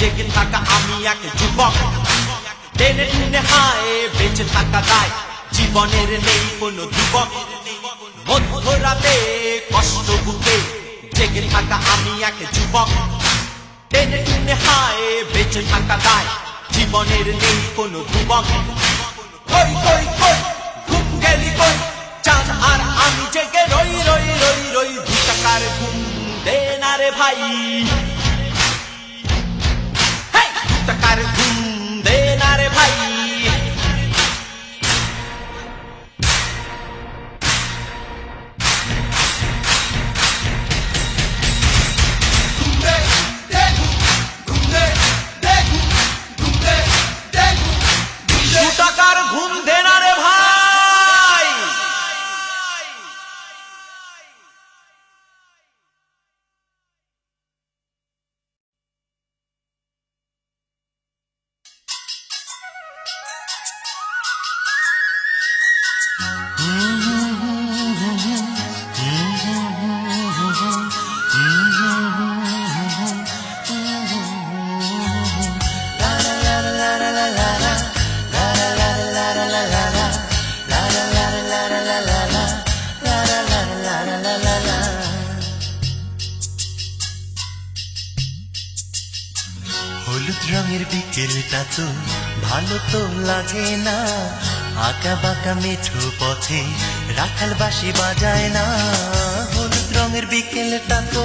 জেগে থাকা আমি এক যুবক, টেনে টুনে হায় বেঁচে থাকা দায়, জীবনের নেই কোনো যুবক। মধ্যরাতে কষ্ট বুকে জেগে থাকা আমি এক যুবক, টেনে টুনে হায় বেঁচে থাকা দায়, জীবনের নেই কোনো যুবক। কই কই কই ঘুম গেলি কই, চাঁদ আর আমি জেগে রই রই রই রই, 2 টাকার ঘুম দে না রে ভাই, 2 টাকার ঘুম দে না রে ভাই। টাকার ঘুম দে না রে ভাই। হলুদ রঙের বিকেলটা তো ভালো তো লাগে না, আঁকা বাঁকা মেঠো পথে রাখাল বাঁশি বাজায় না। হলুদ রঙের বিকেলটা তো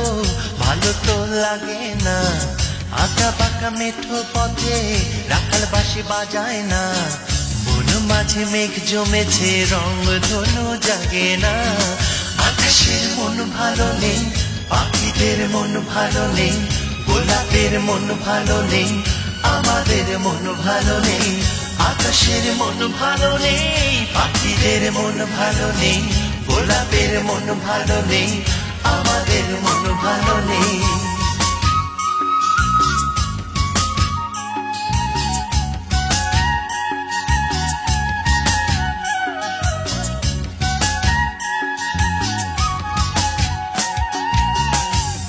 ভালো তো লাগে না, আঁকা বাঁকা মেঠো পথে রাখাল বাঁশি বাজায় না। বন মাঝে মেঘ জমেছে রং ধনু জাগে না, আকাশের মন ভালো নেই, পাখিদের মন ভালো নেই, গোলাপের মন ভালো নেই, আমাদের মন ভালো নেই। আকাশের মন ভালো নেই, পাখিদের মন ভালো নেই, গোলাপের মন ভালো নেই, আমাদের মন ভালো নেই।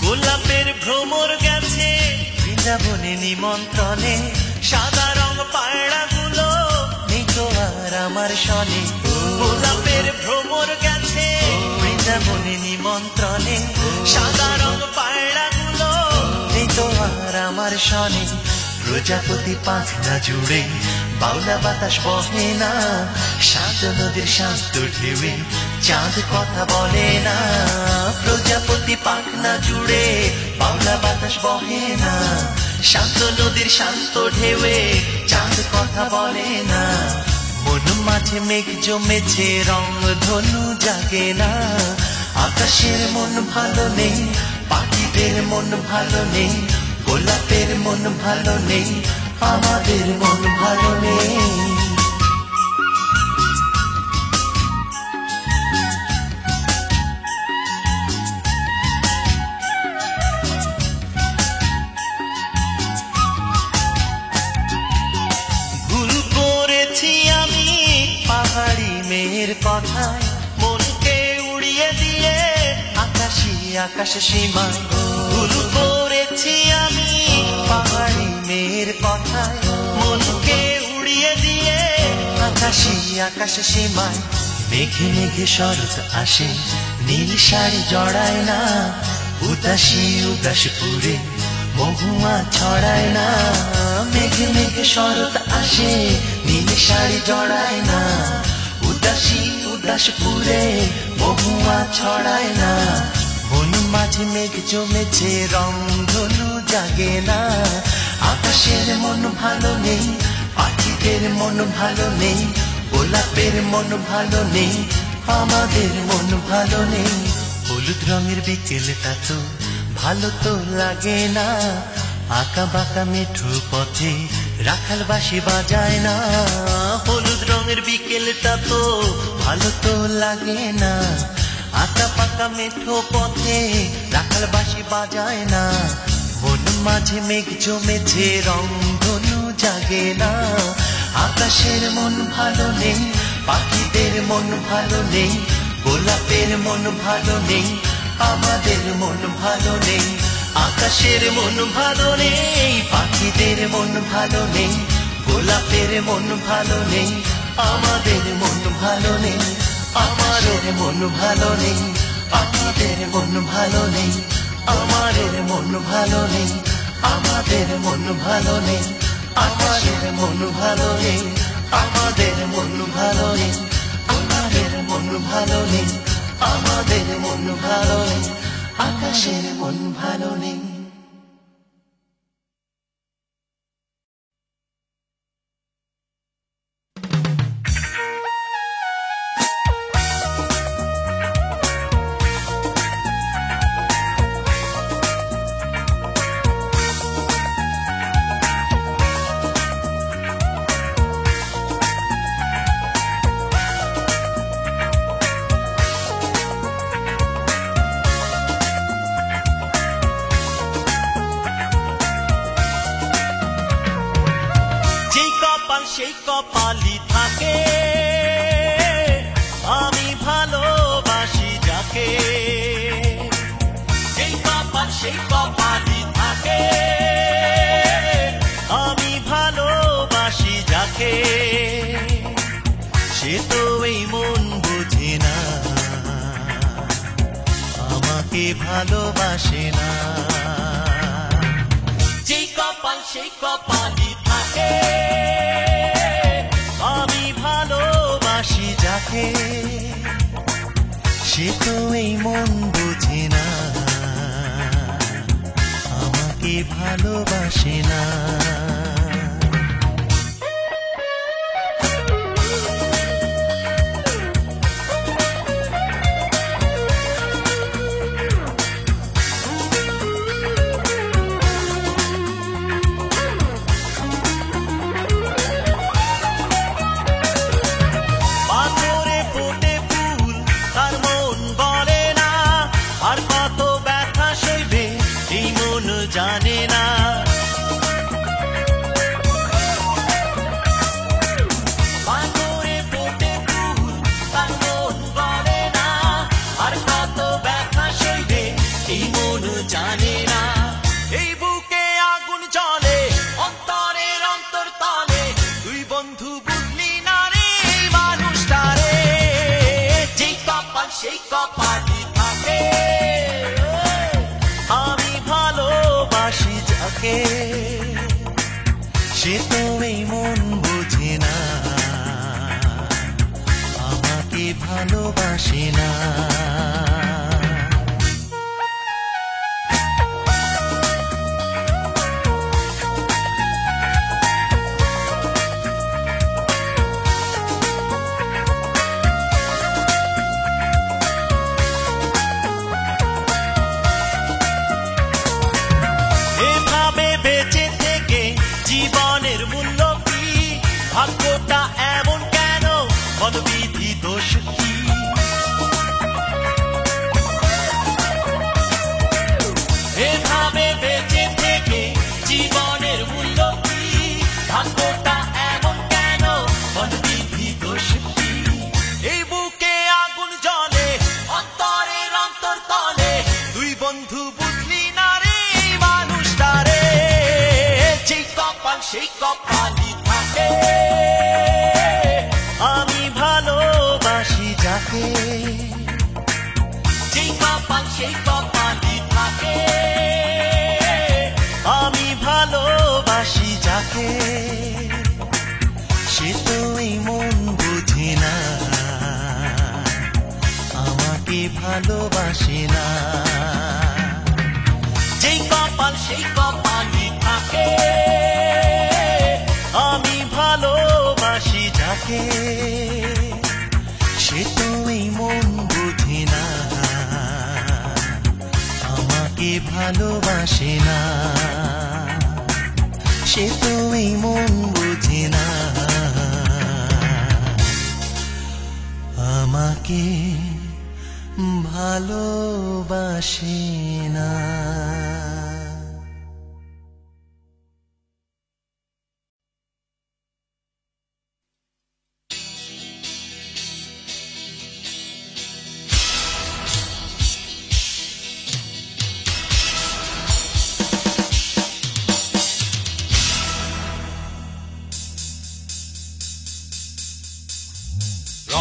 গোলাপের ভ্রমর গেছে বৃন্দাবনে নিমন্ত্রণে, সাদা রং পায়রাগুলো নেই তো আর আমার সনে। গোলাপের ভ্রমর গেছে বৃন্দাবনে নিমন্ত্রণে, সাদা রং পায়রাগুলো নেই তো আর আমার সনে। প্রজাপতি পাখনা জুড়ে বাউলা বাতাস বহে না, শান্ত নদীর শান্ত ঢেউয়ে চাঁদ কথা বলে না। প্রজাপতি পাখনা জুড়ে বাউলা বাতাস বহে না, শান্ত নদীর শান্ত ঢেউয়ে চাঁদ কথা বলে না। মন মাঝে মেঘ জমেছে রং ধনু জাগে না, আকাশের মন ভালো নেই, পাখিদের মন ভালো নেই, গোলাপের মন ভালো নেই, আমাদের মন ভালো নেই। ভুল করেছি আমি পাহাড়ি মেয়ের কথায়, মনকে উড়িয়ে দিয়ে আকাশি আকাশ সীমায়। ভুল করেছি আমি পাহাড়ি মেয়ের কথায়, মনকে উড়িয়ে দিয়ে আকাশি আকাশ সীমায়। মেঘে মেঘে শরৎ আসে নীল শাড়ি জড়ায় না, উদাসী উদাস পুরে মহুয়া ছড়ায় না। মেঘে মেঘে শরৎ আসে নীল শাড়ি জড়ায় না, উদাসী উদাস পুরে মহুয়া ছড়ায় না। মন মাঝে মেঘ জমেছে রং ধনু জাগে না, আকাশের মন ভালো নেই, পাখিদের মন ভালো নেই, গোলাপের মন ভালো নেই, আমাদের মন ভালো নেই। হলুদ রঙের বিকেলটা তো ভালো তো লাগে না, আঁকা বাঁকা মেঠো পথে রাখাল বাঁশি বাজায় না। হলুদ রঙের বিকেলটা তো ভালো তো লাগে না, আঁকা পাকা মেঠো পথে রাখাল বাঁশি বাজায় না। মন মাঝে মেঘ জমেছে রং ধনু জাগে না, আকাশের মন ভালো নেই, পাখিদের মন ভালো নেই, গোলাপের মন ভালো নেই, আমাদের মন ভালো নেই, আকাশের মন ভালো নেই, পাখিদের মন ভালো নেই, গোলাপের মন ভালো নেই, আমাদের মন ভালো নেই, আমাদের মন ভালো নেই, পাখিদের মন ভালো নেই, আমাদের মন ভালো নেই, আমাদের মন ভালো নেই, আমাদের মন ভালো নেই, আমাদের মন ভালো নেই, আমাদের মন ভালো নেই, আমাদের মন ভালো নেই, আকাশের মন ভালো নেই। সেই কপালই থাকে, আমি ভালোবাসি যাকে। সেই কপাল সেই কপালই থাকে, আমি ভালোবাসি যাকে। সে তো এই মন বুঝে না, আমাকে ভালোবাসে না। যেই কপাল সেই কপালই থাকে, আমি ভালোবাসি যাকে। সে তো এই মন বুঝে না, আমাকে ভালোবাসে না। জানে না পাথরে ফোটে ফুল, তার মন বলে না, আর কত ব্যথা সইবে এই মন জানে না। এই বুকে আগুন জ্বলে অন্তরের অন্তরতলে, দুই বন্ধু বুঝলি না রে এই মানুষটারে। যেই কপাল সেই কপালই থাকে, আমি ভালোবাসি যাকে। সে তো এই মন বুঝে না, আমাকে ভালোবাসে না। জীবনের মূল্য কি, ভাগ্যটা এমন কেন, বলবিধি দোষ কি। এভাবে বেঁচে থেকে জীবনের মূল্য কি, ভাগ্যটা এমন কেন, বলবিধি দোষ কি। এই বুকে আগুন জ্বলে অন্তরের অন্তরতলে, দুই বন্ধু বুঝলি না রে এই মানুষটারে। যেই কপাল সেই কপালই থাকে, আমি ভালোবাসি যাকে। যেই কপাল সেই কপালই থাকে, আমি ভালোবাসি যাকে। সে তো এই মন বুঝে না, আমাকে ভালোবাসে না। যেই কপাল সেই কপালই থাকে, আমি ভালোবাসি যাকে। সে তো এই মন বুঝে না, আমাকে ভালোবাসে না। সে তো এই মন বুঝে না, আমাকে ভালোবাসে না।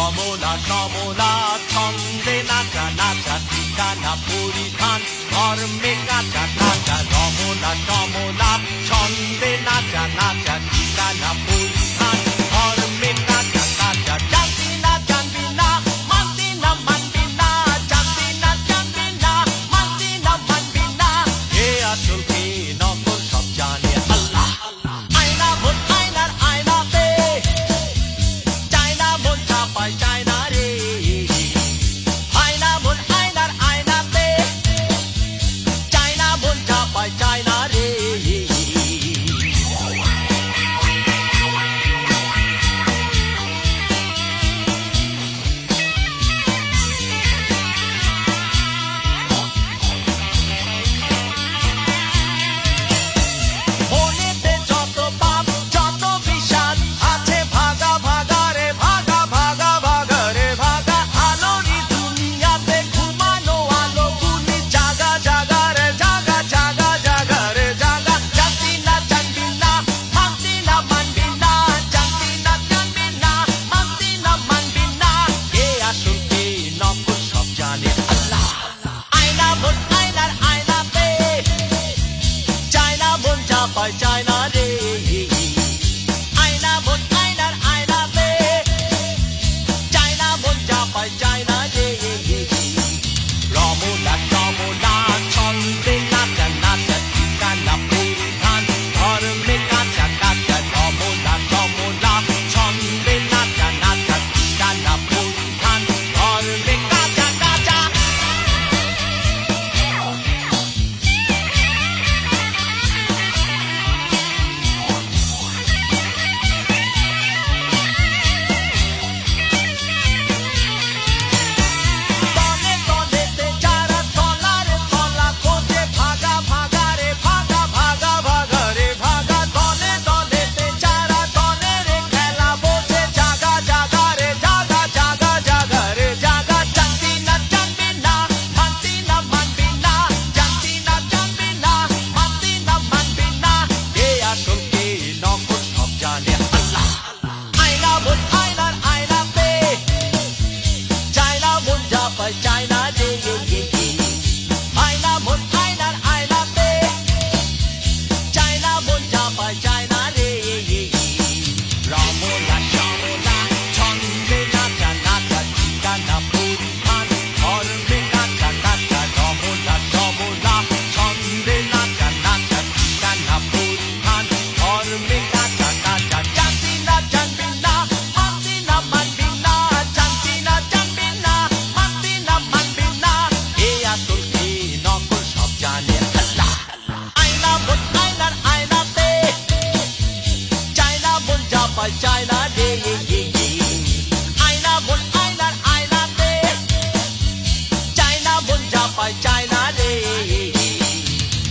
রমলা সমলা ছন্দে নাচা নাচা ঠিকানা পরিধান ধর্মে কাঁচা কাঁচা রমলা সমলা ছন্দে নাচা নাচা ঠিকানা পরিধান ধর্মে কাঁচা কাঁচা জানবি না জানবি না মানবি না মানবি না জানবি না জানবি না মানবি না মানবি না এ আসল কে নকল সব জানে আল্লাহ আয়না ভোট আয়নার আয়নাতে চায়না মন চাপায় চায়না রে আয়না ভোট আয়নার আয়নাতে চায়না মন চাপায় চায়না রে মনেতে যত পাপ যত বিষাদ আছে ভাগা ভাগা রে ভাগা ভাগা ভাগা রে ভাগা আলোরি দুনিয়াতে ঘুমানো আলো গুলি জাগা জাগা রে জাগা জাগা জাগা রে জাগা জানবি না জানবি না মানবি না মানবি না জানবি না জানবি না মানবি না মানবি না কে আসল কে নকল সব জানে আল্লাহ আয়না ভোট আয়নার আয়নাতে চায়না মন চাপায় চায়না রে আয়না ভোট আয়নার আয়নাতে চায়না মন চাপায় চায়না রে রমলা সমলা ছন্দে নাচা নাচা ঠিকানা পরিধান ধর্মে কাঁচা কাঁচা রমলা সমলা ছন্দে নাচা নাচা ঠিকানা পরিধান ধর্মে কাঁচা কাঁচা তলে তলেতে যারা তলার তলা খোঁজে ভাগা ভাগা রে ভাগা ভাগা ভাগা রে ভাগা তলে তলেতে যারা তলের খেলা বোঝে জাগা জাগা রে জাগা জাগা জাগা রে জাগা জানবি না জানবি না মানবি না মানবি না জানবি না জানবি না মানবি না মানবি না কে আসল কে নকল সব জানে আল্লাহ আয়না ভোট আয়নার আয়নাতে চায়না মন চাপায় চায়না রে আয়না ভোট আয়নার আয়নাতে চায়না মন চাপায় চায়না রে রমলা সমলা ছন্দে নাচা নাচা ঠিকানা পরিধান ধর্মে কাঁচা কাঁচা রমলা সমলা ছন্দে নাচা নাচা ঠিকানা পরিধান ধর্মে কাঁচা কাঁচা জানবি না জানবি না মানবি না মানবি না জানবি না জানবি না মানবি না মানবি না এ আসল কে নকল সব জানে আল্লাহ আয়না ভোট আয়নার আয়নাতে চায়না মন চাপায় চায়না রে আয়না ভোট আয়নার আয়নাতে চায়না মন চাপায় চায়না রে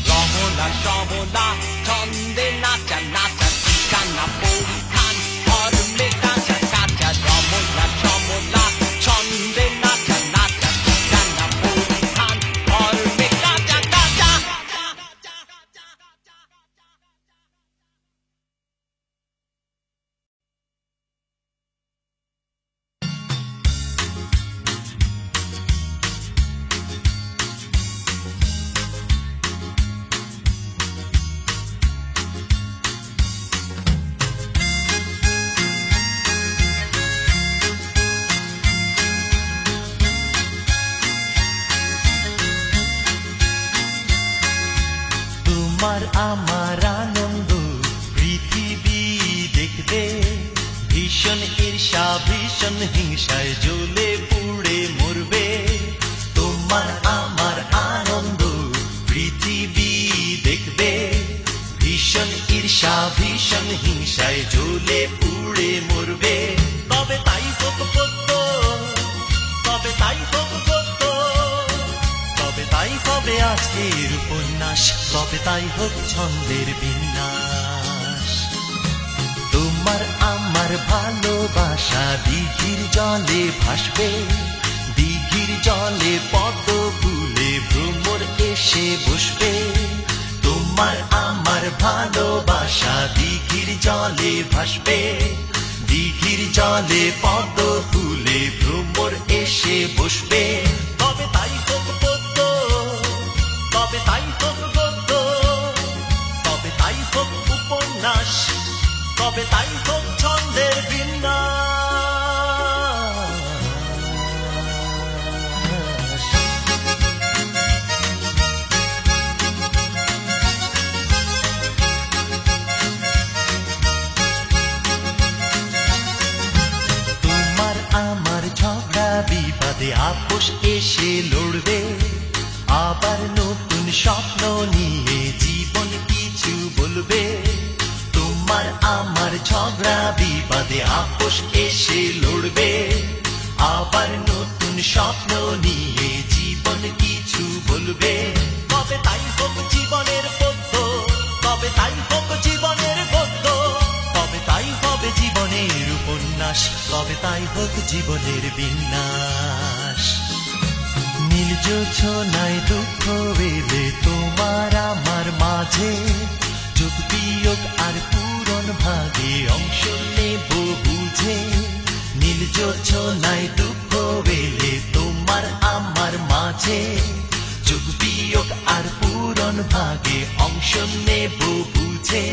রমলা সমলা ছন্দে নাচা নাচা ঠিকানা পরিধান ধর্মে কাঁচা কাঁচা রমলা সমলা ছন্দে নাচা নাচা ঠিকানা পরিধান ধর্মে কাঁচা কাঁচা তোমার আমার আনন্দ পৃথিবী দেখবে ভীষণ ঈর্ষা ভীষণ হিংসায় জ্বলে পুড়ে মরবে তোমার আমার আনন্দ পৃথিবী দেখবে ভীষণ ঈর্ষা ভীষণ হিংসায় জ্বলে পুড়ে মরবে তবে তাই হোক সত্য তবে তাই হোক সত্য তবে তাই হবে আজকের উপন্যাস তবে তাই হোক ছন্দের বিন্যাস তোমার আমার ভালোবাসা দিঘির জলে ভাসবে দিঘির জলে পদ্ম ফুলে ভ্রমর এসে বসবে তোমার আমার ভালোবাসা দিঘির জলে ভাসবে দিঘির জলে পদ্ম ফুলে ভ্রমর এসে বসবে। তবে তাই হোক পদ্ম, তবে তাই হোক গদ্য, তবে তাই হোক উপন্যাস, তবে তাই হোক ছন্দের বিন্যাস। তোমার আমার ঝগড়া বিবাদে আপোষ এসে লড়বে, আবার নতুন স্বপ্ন নিয়ে জীবন কিছু বলবে। তোমার আমার ঝগড়া বিবাদে আপোষ এসে লড়বে, আবার নতুন স্বপ্ন নিয়ে জীবন কিছু বলবে। তবে তাই হোক জীবনের পদ্য, তবে তাই হোক জীবনের গদ্য, তবে তাই হবে জীবনের উপন্যাস, তবে তাই হোক জীবনের বিন্যাস। নীল জোছনায় দুঃখ এলে তোমার আমার মাঝে, যোগ বিয়োগ আর পূরণ ভাগে অংশ নেব বুঝে। নীল জোছনায় দুঃখ এলে তোমার আমার মাঝে, যোগ বিয়োগ আর পূরণ ভাগে অংশ নেব বুঝে।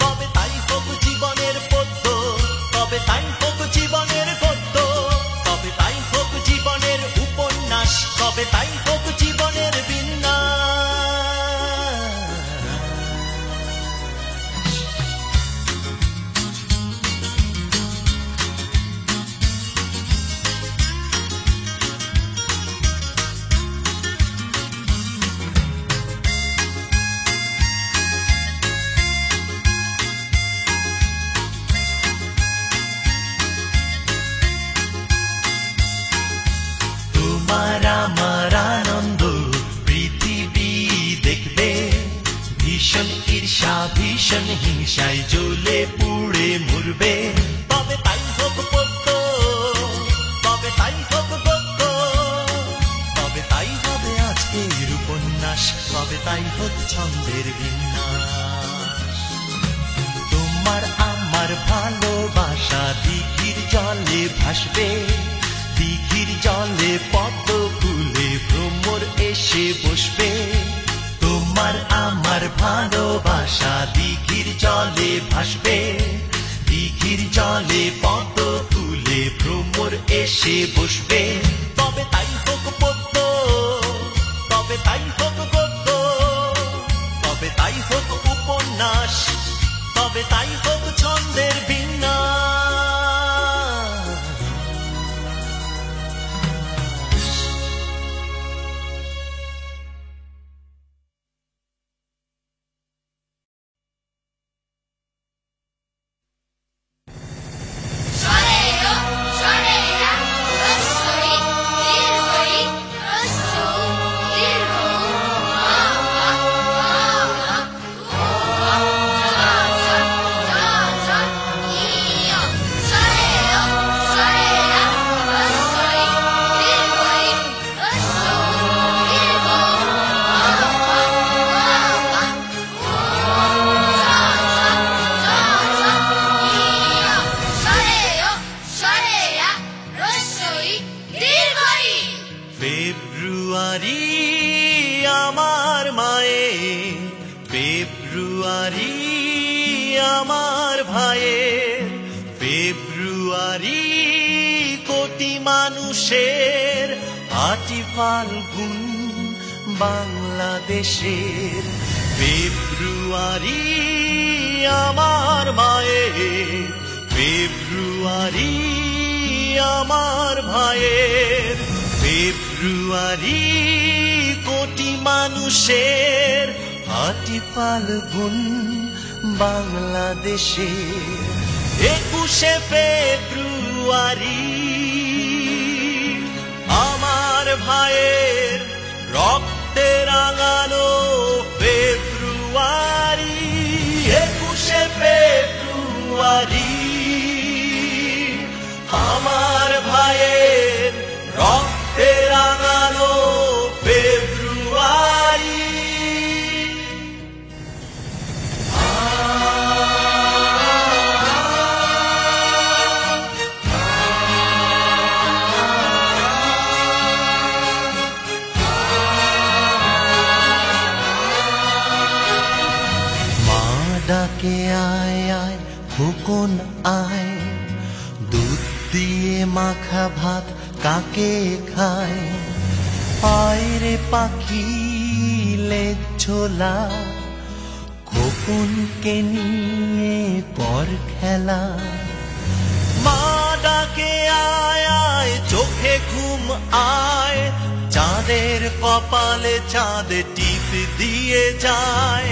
তবে তাই হোক জীবনের পদ্য, তবে তাই হোক জীবনের গদ্য, তবে তাই হোক জীবনের উপন্যাস, তবে তাই হোক জীবনের বিন্যাস। তোমার আমার আনন্দ পৃথিবী দেখবে, ভীষণ ঈর্ষা ভীষণ হিংসায় জ্বলে পুড়ে মরবে। তবে তাই হোক পদ্য, তবে তাই হোক গদ্য, তবে তাই হবে আজকের উপন্যাস, তবে তাই হোক ছন্দের বিন্যাস। তোমার আমার ভালোবাসা দিঘির জলে ভাসবে, দিঘির জলে পদ্ম ফুলে ভ্রমর এসে বসবে। তোমার আমার ভালোবাসা দিঘির জলে ভাসবে, দিঘির জলে পদ্ম ফুলে ভ্রমর এসে বসবে। তবে তাই হোক পদ্য, তবে তাই হোক গদ্য, তবে তাই হোক উপন্যাস, তবে তাই হোক ছন্দের বিন্যাস। ফেব্রুয়ারি আমার মায়ের, ফেব্রুয়ারি আমার ভাইয়ের, ফেব্রুয়ারি কোটি মানুষের, ৮ই ফাল্গুন বাংলাদেশের। ফেব্রুয়ারি আমার মায়ের, ফেব্রুয়ারি আমার ভাইয়ের, ফেব্রুয়ারি কোটি মানুষের, ৮ই ফাল্গুন বাংলাদেশের। ২১শে ফেব্রুয়ারি আমার ভাইয়ের, রক্তে রাঙানো ফেব্রুয়ারি। ২১শে ফেব্রুয়ারি আমার ভাইয়ের, রক্তে রাঙানো ফেব্রুয়ারি। ডাকে আয় আয় খোকন আয়, দুধ দিয়ে মাখা ভাত কাকে খায়। আয় রে পাখি লেজ ঝোলা, খোকনকে নিয়ে পর খেলা। মা ডাকে আয় আয় চোখে ঘুম আয়, চাঁদের কপালে চাঁদ টিপ দিয়ে যায়।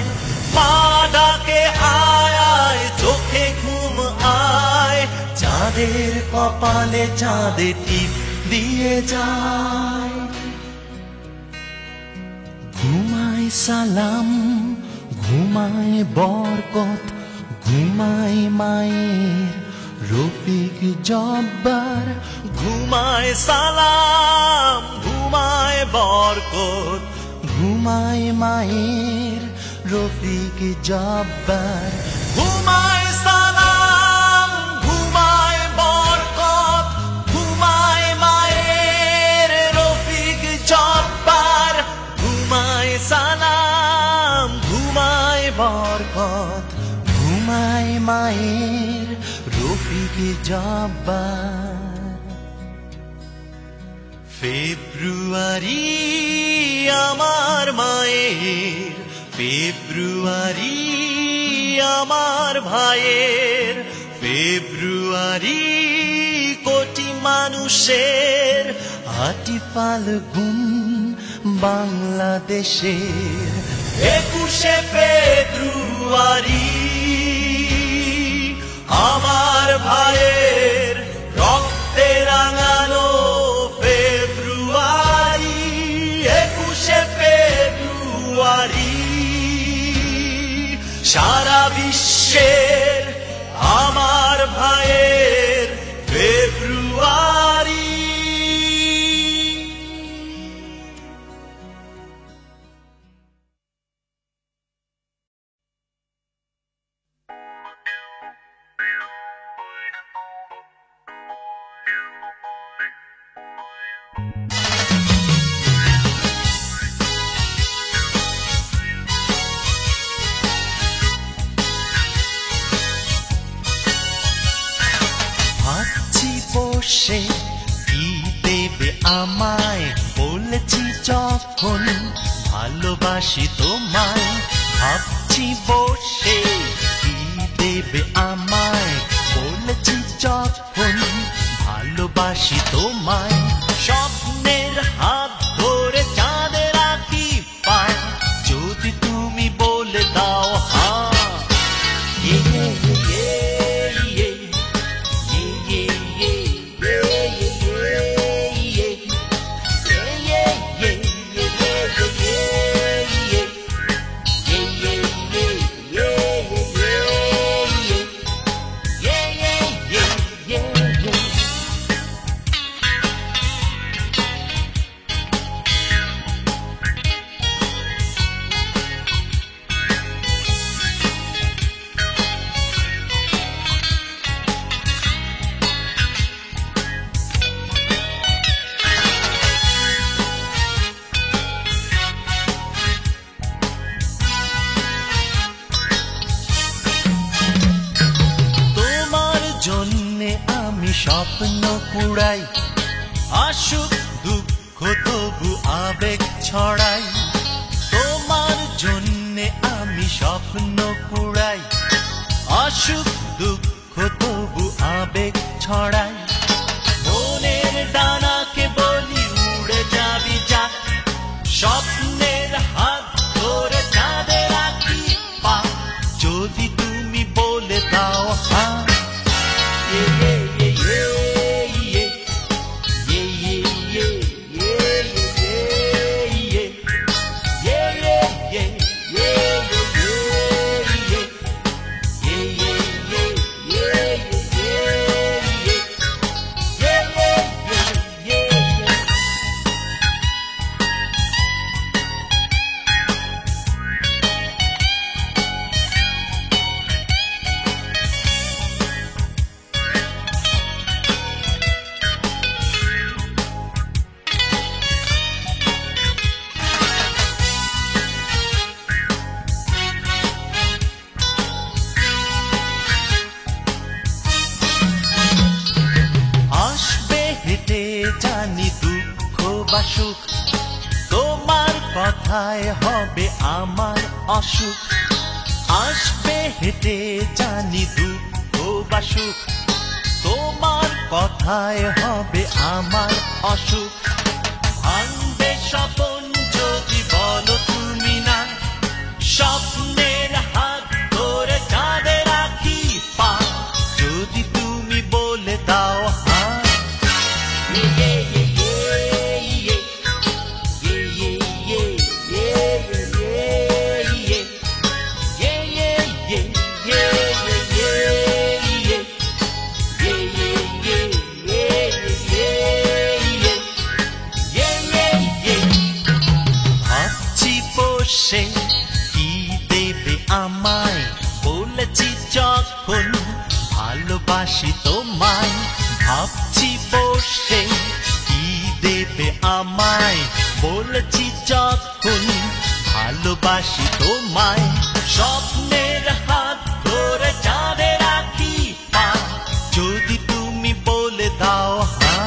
মা ডাকে আয় আয় চোখে ঘুম আয়, চাঁদের কপালে চাঁদ টিপ দিয়ে যায়। ঘুমায় সালাম ঘুমায় বরকত, ঘুমায় মায়ের রফিক জব্বার। ঘুমায় সালাম ঘুমায় বরকত, ঘুমায় মায়ের রফিক জব্বার। ঘুমায় সালাম ঘুমায় বরকত, ঘুমায় মায়ের রফিক জব্বার। ঘুমায় সালাম ঘুমায় বরকত, ঘুমায় মায়ের রফিক জব্বার। ফেব্রুয়ারি আমার মায়ের, ফেব্রুয়ারি আমার ভাইয়ের, ফেব্রুয়ারি কোটি মানুষের, ৮ ফাল্গুন বাংলাদেশের। ২১শে ফেব্রুয়ারি আমার ভাইয়ের রক্তে রাঙানো ফেব্রুয়ারি। ২১শে ফেব্রুয়ারি সারা বিশ্বের আমার ভাইয়ের ফেব্রুয়ারি। ভাবছি বসে কি দেবে আমায়, বলেছি যখন ভালোবাসি তোমায়। ভাবছি বসে কি দেবে আমায়, বলেছি যখন ভালোবাসি তোমায়। স্বপ্নের হাত ধরে চাঁদে রাখি পায়, যদি তুমি বলে দাও হ্যাঁ। স্বপ্ন কুড়াই, আসুক দুঃখ তবু আবেগ ছড়াই। তোমার জন্যে আমি স্বপ্ন কুড়াই, আসুক দুঃখ তবু আবেগ ছড়াই। মনের ডানাকে বলি উড়ে যাবি যা, স্বপ্নের হাত ধরে চাঁদে রাখি পা, যদি তুমি বলে দাও হ্যাঁ। বা সুখ, তোমার কথায় হবে আমার অসুখ। আসবে হেঁটে জানি দুঃখ বা সুখ, তোমার কথায় হবে আমার অসুখ। ভাঙবে স্বপন যদি বলো তুমি না, স্বপ্নের হাত ধরে চাঁদে রাখি পা, যদি তুমি বলে দাও হ্যাঁ। ভাবছি বসে কি দেবে আমায়, বলেছি যখন ভালোবাসি তোমায়। ভাবছি বসে কি দেবে আমায়, বলেছি যখন ভালোবাসি তোমায়। স্বপ্নের হাত ধরে চাঁদে রাখি পা, যদি তুমি বলে দাও হ্যাঁ।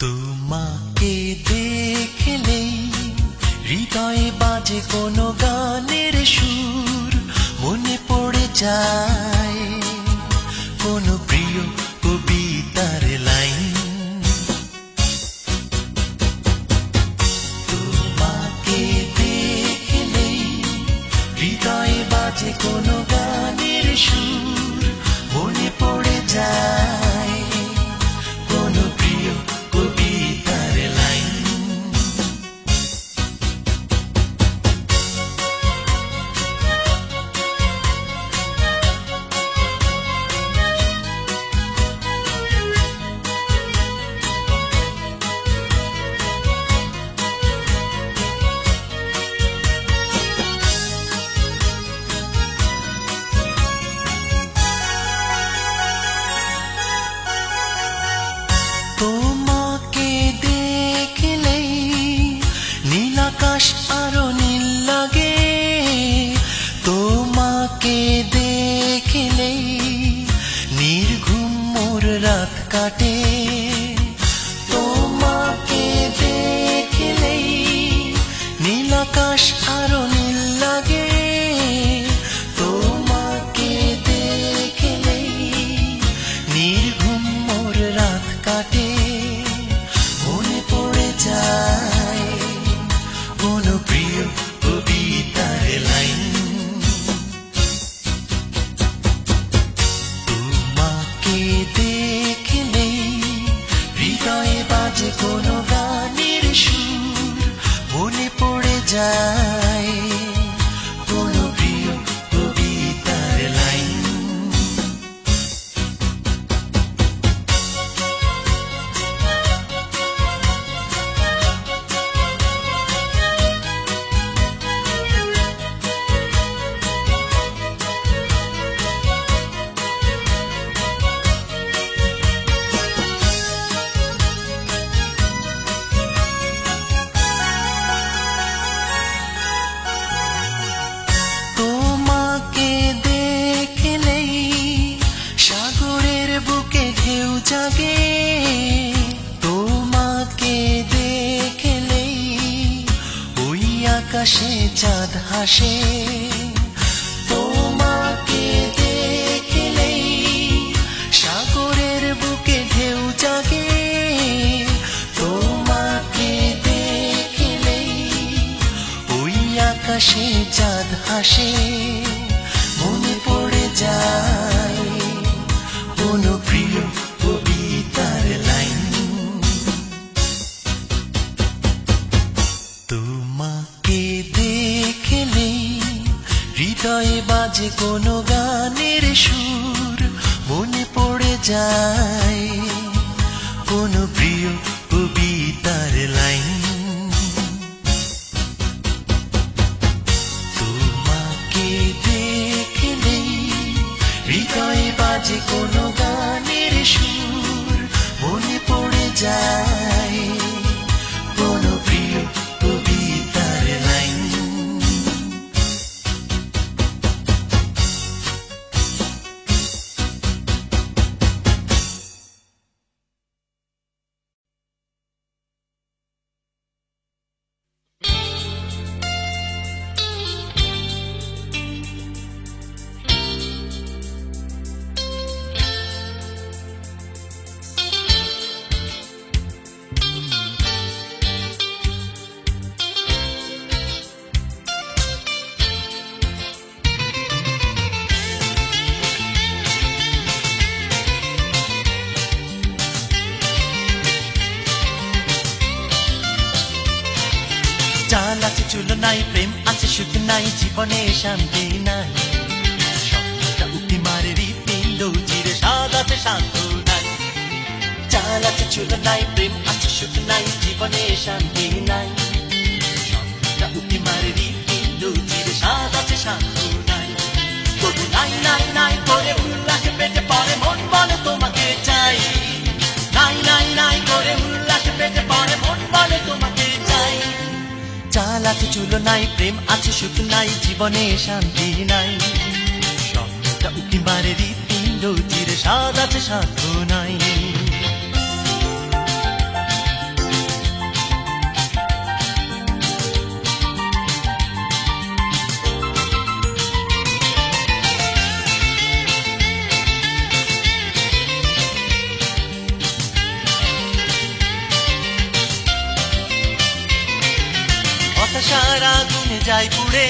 তোমাকে দেখলেই হৃদয়ে বাজে কোনো গানের সুর, মনে পড়ে যায় কোনো প্রিয় কবিতার লাইন। তোমাকে দেখলেই হৃদয়ে বাজে কোনো গানের সুর, মনে পড়ে যায় কোনো প্রিয় কবিতার লাইন। তোমাকে দেখলেই নীল আকাশ আরো নীল লাগে, তোমাকে দেখলেই নির্ঘুম মোর রাত কাটে। তোমাকে দেখলেই নীল আকাশ আরো নীল লাগে, তোমাকে দেখলেই নির্ঘুম মোর রাত কাটে। মনে পড়ে যায় কোনো প্রিয় কবিতার লাইন। তোমাকে দেখলেই হৃদয়ে বাজে কোনো গানের সুর, মনে পড়ে যায় কোনো প্রিয় কবিতার লাইন। তোমাকে দেখলেই সাগরের বুকে ঢেউ জাগে, তোমাকে দেখলেই ওই আকাশে চাঁদ হাসে। তোমাকে দেখলেই সাগরের বুকে ঢেউ জাগে, তোমাকে দেখলেই ওই আকাশে চাঁদ হাসে। মনে যায় কোনো প্রিয় কবিতার লাইন। তোমাকে দেখলে হৃদয়ে বাজে কোনো গানের সুর, মনে পড়ে যায় কোনো প্রিয় কবিতার লাইন। তোমাকে দেখলে হৃদয়ে বাজে কোনো গানের সুর, মনে পড়ে যায় কোনো প্রিয় কবিতার লাইন। চাল আছে চুল নাই, প্রেম আছে সুখ নাই, জীবনে শান্তি নাই। স্বপ্নটা উকি মারে হৃৎপিণ্ড চিরে, স্বাদ আছে শান্ত নাই। চাল আছে চুল নাই, প্রেম আছে সুখ নাই, জীবনে শান্তি নাই। স্বপ্নটা উকি মারে হৃৎপিণ্ড চিরে, স্বাদ আছে শান্ত নাই। তবু নাই নাই নাই করে উল্লাসে পেটে পড়ে মন বলে তোমাকে চাই। নাই নাই নাই করে উল্লাসে পেটে পড়ে মন বলে তোমাকে চাই। চাল আছে চুল নাই, প্রেম আছে সুখ নাই, জীবনে শান্তি নাই। স্বপ্নটা উকি মারে হৃৎপিণ্ড চিরে, স্বাদ আছে শান্ত নাই। হতাশার আগুনে যায় পুড়ে,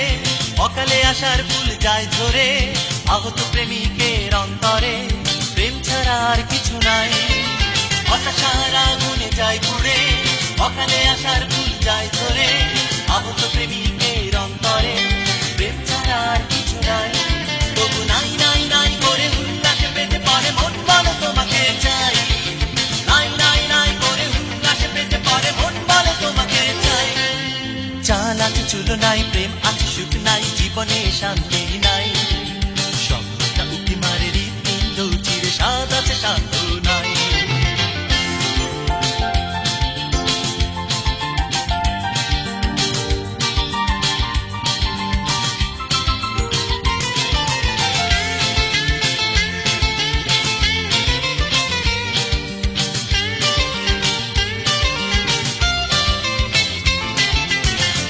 অকালে আসার ফুল যায় ঝরে। আহত প্রেমিকের অন্তরে প্রেম ছাড়া আর কিছু নাই। হতাশার আগুনে যায় পুড়ে, অকালে আসার ফুল যায় ঝরে। আহত প্রেমিকের অন্তরে প্রেম ছাড়া আর কিছু নাই। তবু নাই নাই নাই করে উল্লাসে পেটে পড়ে মন বলে তোমাকে চাই। নাই নাই নাই করে উল্লাসে পেটে পড়ে মন বলে তোমাকে চাই। চাল আছে চুল নাই, প্রেম আছে সুখ নাই, জীবনে শান্তি নাই। স্বপ্নটা উকি মারে হৃৎপিণ্ড চিরে, স্বাদ আছে শান্ত নাই।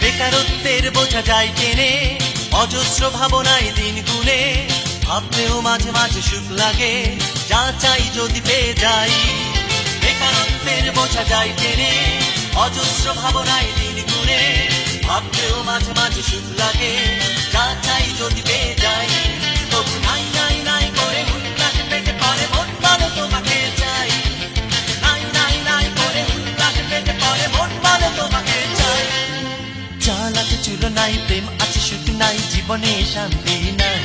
বেকারত্বের বোঝা যায় টেনে, অজস্র ভাবনায় দিন গুনে। ভাবতেও মাঝে মাঝে সুখ লাগে, যা চাই যদি পেয়ে যাই। বেকারত্বের বোঝা যায় টেনে, অজস্র ভাবনায় দিন গুনে। ভাবতেও মাঝে মাঝে সুখ লাগে, যা চাই যদি পেয়ে যাই। তবু নাই নাই নাই করে উল্লাসে পেটে পড়ে মন বলে তোমাকে চাই। নাই নাই নাই করে উল্লাসে পেটে পড়ে মন বলে তোমাকে চাই। চাল আছে চুল নাই, প্রেম আছে সুখ নাই, জীবনে শান্তি নাই।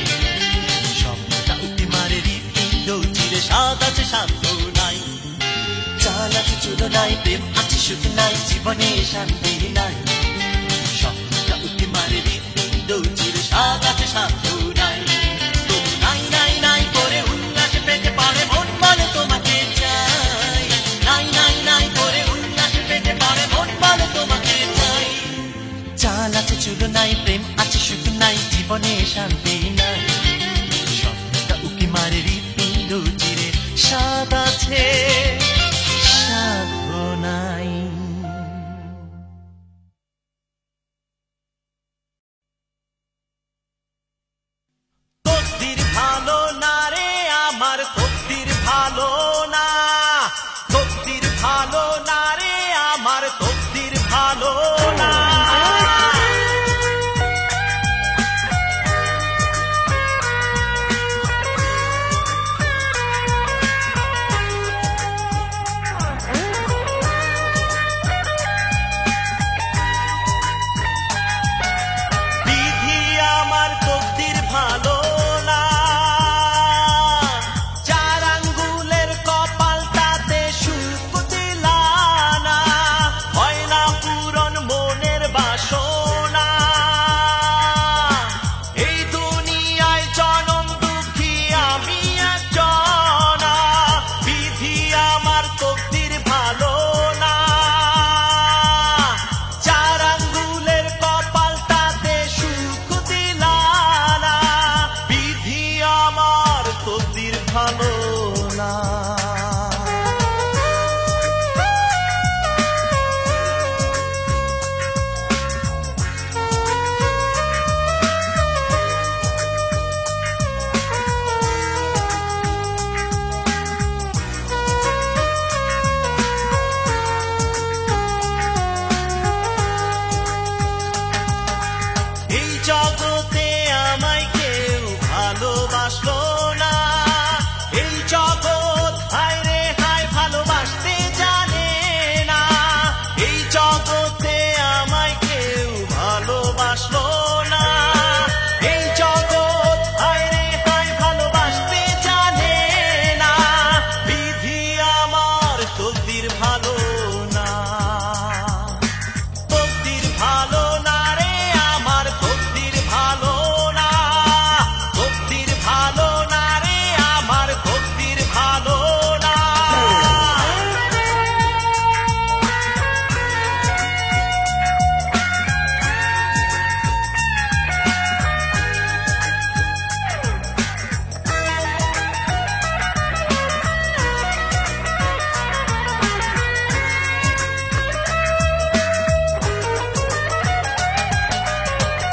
স্বপ্নটা উকি মারে হৃৎপিণ্ড চিরে, স্বাদ আছে শান্ত নাই। চাল আছে চুল নাই, প্রেম আছে সুখ নাই, জীবনে শান্তি নাই। স্বপ্নটা উকি মারে হৃৎপিণ্ড চিরে, স্বাদ আছে শান্ত নাই। তবু নাই নাই নাই করে উল্লাসে পেটে পড়ে মন বলে তোমাকে চাই। নাই নাই নাই করে উল্লাসে পেটে পড়ে মন বলে তোমাকে চাই। চাল আছে চুল নাই, প্রেম আছে সুখ নাই, জীবনে শান্তি নাই। স্বপ্নটা উকি মারে হৃৎপিণ্ড চিরে, স্বাদ আছে শান্ত নাই। তকদির ভালো না রে আমার, তকদির ভালো না। তকদির ভালো না রে আমার, তকদির ভালো না। এই জগতে আমায় কেউ ভালোবাসলো না, এই জগৎ হায় রে হায় ভালোবাসতে জানে না, এই জগতে আমায় কেউ ভালোবাসলো না, এই জগৎ হায় রে হায় ভালোবাসতে জানে না, বিধি আমার তকদির ভালো না, তকদির ভালো না রে আমার তকদির ভালো না, তকদির ভালো না রে আমার তকদির ভালো না।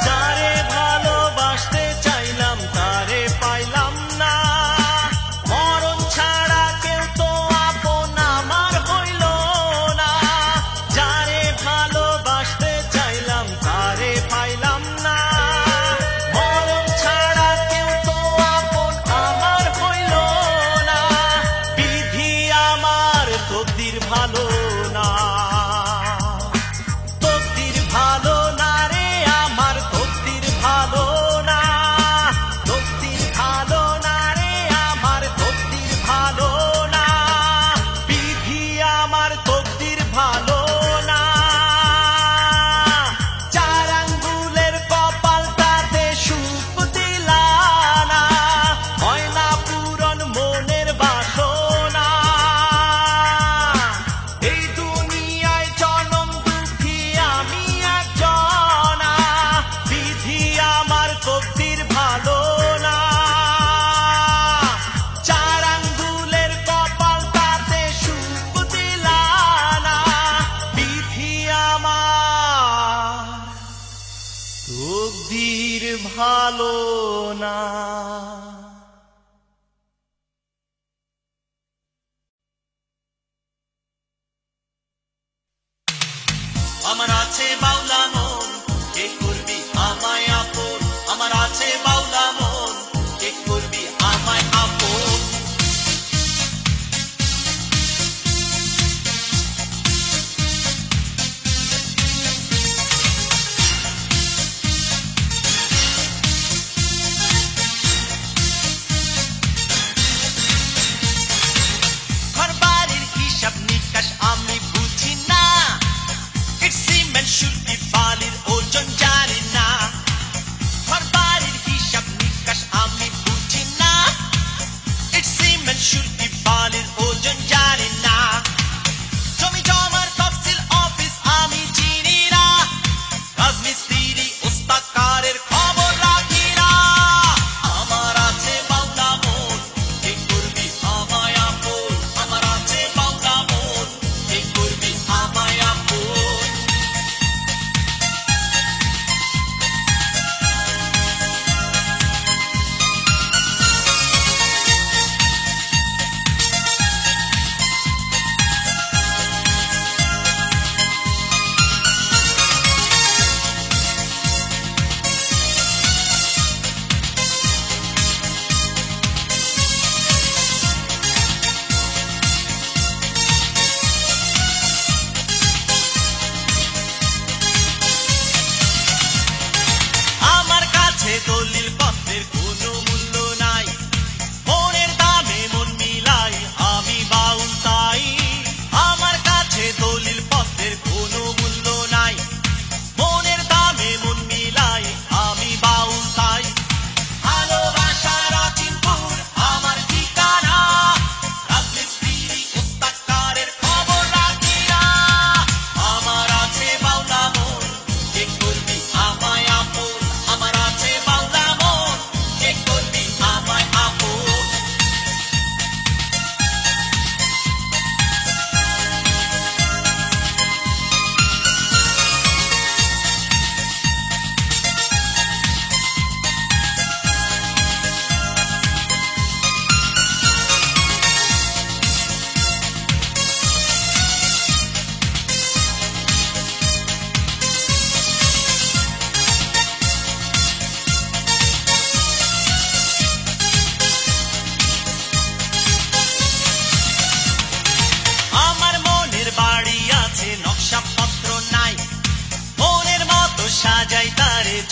যারে ভালোবাসতে চাইলাম তারে পাইলাম না, মরণ ছাড়া কেউ তো আপন আমার হইল না, যারে ভালোবাসতে চাইলাম তারে পাইলাম না, মরণ ছাড়া কেউ তো আপন আমার হইল না, বিধি আমার তকদির ভালো না, তকদির ভালো না রে আমার তকদির ভালো না, তকদির ভালো না রে আমার তকদির ভালো না, বিধি আমার তকদির ভালো না, চার আঙ্গুলের কপালটাতে সুখ দিলা না, হয় না পূরণ মনের বাসনা, এই দুনিয়ায় জনম দুঃখী আমি একজনা, বিধি আমার তকদির ভালো না, চার আঙ্গুলের কপালটাতে সুখ দিলা না, বিধি আমার তকদির ভালো না। আমার আছে বাউলা মন, কে করবি আমায় আপন, আমার আছে বাউলা মন, কে করবি আমায় আপন।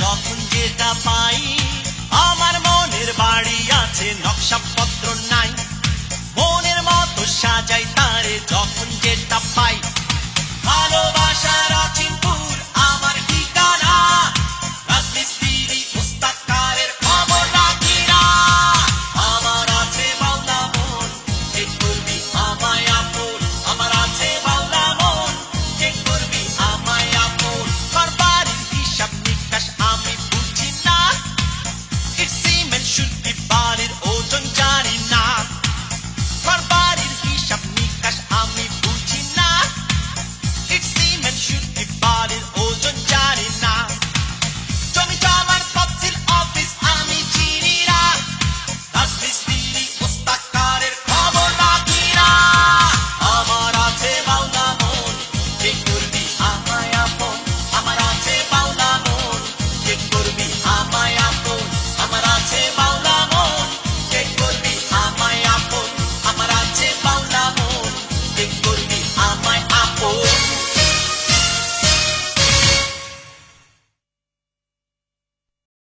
যখন যেটা পাই, আমার মনের বাড়ি আছে নকশাপত্র নাই, মনের মতো সাজাই তারে যখন যেটা পাই। ভালোবাসার অচিনপুর আমার ঠিকানা, রাজমিস্ত্রি পুস্তকারের খবর রাখি না। আমার আছে বাউলা মন, কে করবি আমায় আপন, আমার আছে বাউলা মন, কে করবি আমায় আপন। করবারির হিসাব নিকাশ আমি বুঝি না, ইট সিমেন্ট শুদ্ধি বালির ওজন জানি না। করবারির হিসাব নিকাশ আমি বুঝি না, ইট সিমেন্ট শুদ্ধি বালির ওজন জানি না। জমি জমার তফসিল অফিস আমি চিনি না, রাজমিস্ত্রি পুস্তকারের খবর রাখি না। আমার আছে বাউলা মন, কে করবি আমায় আপন, আমার আছে বাউলা মন, কে করবি আমায় আপন, আমার আছে বাউলা মন, কে করবি আমায় আপন, আমার আছে বাউলা মন, কে